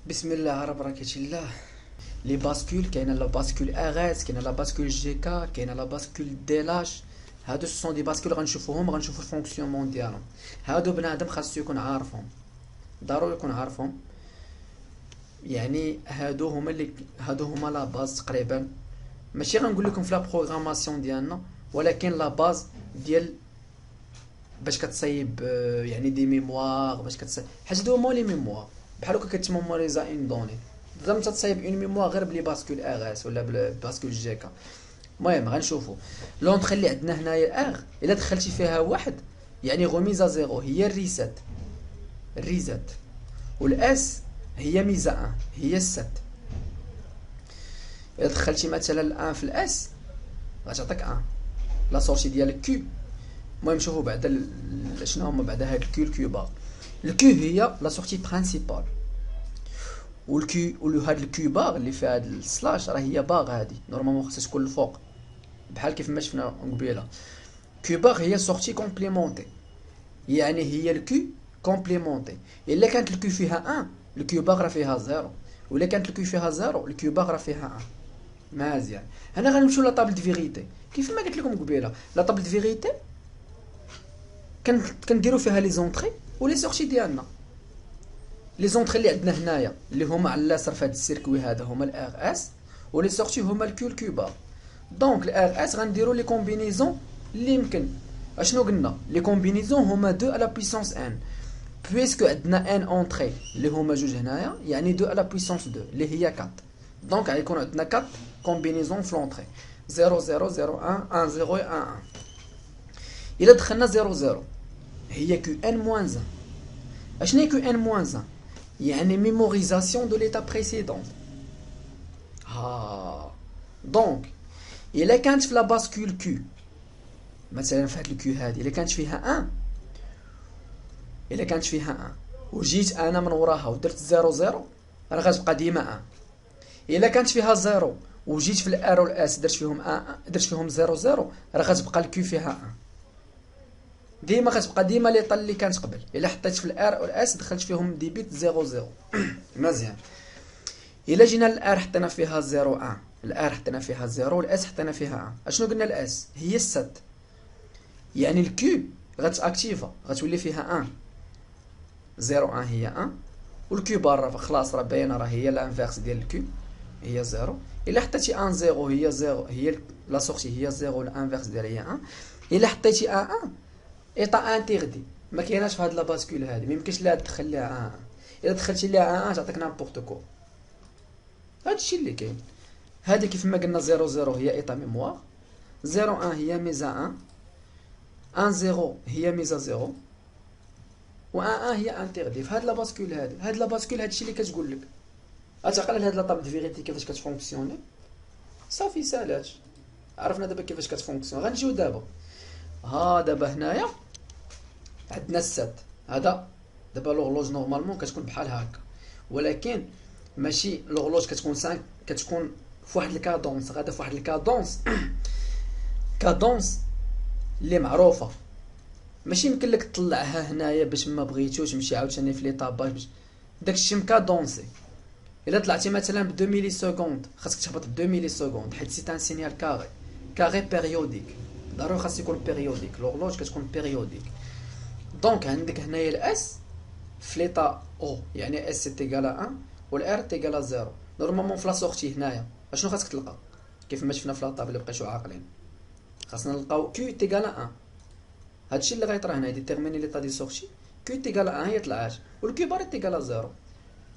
بسم الله على بركة الله. لي باسكول كاينه لا باسكول اغاس، كاينه لا باسكول جي كا، كاينه لا باسكول ديلاش. هادو سون دي باسكول غنشوفو الفونكسيونمون ديالهم. هادو بنادم خاصو يكون عارفهم، ضروري يكون عارفهم. يعني هادو هما لا باز تقريبا. ماشي غنقول لكم في لا بروغراماسيون ديالنا، ولكن لا باز ديال باش كتصايب يعني دي ميموار، باش كتصايب حاجه دو هما لي ميموار بحال هكا كتميموريزا اون دوني. تقدر تصايب اون ميموار غير بلي باسكول ار اس ولا باسكول جي كا. المهم غنشوفوا لونطخي اللي عندنا هنايا ار، الا دخلتي فيها واحد يعني غوميزا زيرو هي الريزات، والاس هي ميزا ان هي السات. الا دخلتي مثلا الان في الاس غتعطيك ان لا سورتي ديال كيو. المهم شوفوا بعدا شنو هما بعدا هاد الكيو بار. الكيو هي لا سورتي برينسيبال، والكيو هاد الكيو بار اللي فيها هاد السلاش راه هي باغ هادي نورمالمون خاصها تكون الفوق بحال كيف ما شفنا قبيله. كيو باغ هي سورتي كومبليمونتي، يعني هي الكيو كومبليمونتي. الا كانت الكيو فيها ان الكيو باغ راه فيها زيرو، ولا كانت الكيو فيها زيرو الكيو باغ راه فيها ان. مزيان. هنا غنمشيو لا طابل دو فيغيتي كيف ما قلت لكم قبيله. لا طابل دو فيغيتي كنديرو فيها لي زونطري ولي سورتي ديالنا. لي زونطري اللي عندنا هنايا اللي هما على اليسار في هذا السيركوي هذا هما الار اس، ولي سورتي هما الكيو بار. دونك الار اس غنديرو لي كومبينيزون اللي يمكن. اشنو قلنا؟ لي كومبينيزون هما 2 على بويسونس ان، بويسكو عندنا ان اونطري اللي هما جوج هنايا يعني 2 على بويسونس 2 اللي هي 4. دونك غيكون عندنا 4 كومبينيزون في لونطري 0 0 0 1 1 0 1 1. الا دخلنا 0 0 هي كيو ان موان 1. اشنو هي كيو ان موان 1؟ يعني ميموريزاسيون دو ليتا بريسيدون. ها دونك الا كانت في لا باسكول كيو مثلا في هاد الكيو هادي الا كانت فيها ان، الا كانت فيها ان وجيت انا من وراها ودرت 0 0 راه غتبقى ديما ان. الا كانت فيها 0 وجيت في الار والاس درت فيهم ان درت فيهم 0 0 راه غتبقى الكيو فيها ان. ديما غتبقى ديما لي طال اللي كانت قبل. الا حطيت في الار والاس دخلت فيهم دي بيت 0 0. مزيان. الا جينا الار حطينا فيها 0 1، الار حطينا فيها 0 والاس حطينا فيها 1. اشنو قلنا؟ الاس هي السات، يعني الكيو غتاكتيفا غتولي فيها 1 0 1 هي 1، والكيو بار خلاص راه باينه راه هي الانفيرس ديال الكيو هي 0. الا حطيتي 1 0 هي 0 هي لا سورتي هي 0 الانفيرس ديالها هي 1. الا حطيتي 1 1 ايطا انتيغدي ما كايناش في هاد لا باسكول هادي، ما يمكنش لها تدخل ليها 1 1. الا دخلتي ليها 1 1 تعطيك نامبورط كو. هادشي اللي كاين. هادي كيف ما قلنا 0 0 هي ايطا ميموار، 0 1 هي ميزا 1، 1 0 هي ميزا 0، و 1 1 هي انتيغدي. في هاد لا باسكول هادي، هاد لا باسكول هادشي اللي كتقول لك. اتعقل هاد لا طابل دو فيغيتي كيفاش كتفونكسيوني. صافي سالات، عرفنا دابا كيفاش كتفونكسيون. غنجيو دابا دابا هنايا عندنا السات هذا. دابا لوغلوج نورمالمون كتكون بحال هكا، ولكن ماشي لوغلوج كتكون 5، كتكون فواحد الكادونس. غادا فواحد الكادونس كادونس اللي معروفه. ماشي يمكن لك تطلعها هنايا باش ما بغيتو تمشي عاوتاني في ليطاباج باش داكشي مكادونسي. الا طلعتي مثلا ب 2 ملي سكوند خاصك تهبط ب 2 ملي سكوند، حيت سي ان سينيال كاري بيريوديك. ضروري خاص يكون بيريوديك، لوغلوج كتكون بيريوديك. دونك عندك هنايا الاس في ليطا او يعني اس تيغال 1 والار تيغال 0. نورمالمون في لا سورتي هنايا اشنو خاصك تلقى؟ كيف ما شفنا في لاطابل اللي بقيتو عاقلين، خاصنا نلقاو كيو تيغال 1. هادشي اللي غيطرا هنا ديتيرميني ليطا دي سورتي. كيو تيغال 1 هي طلعات والكيو بار تيغال 0.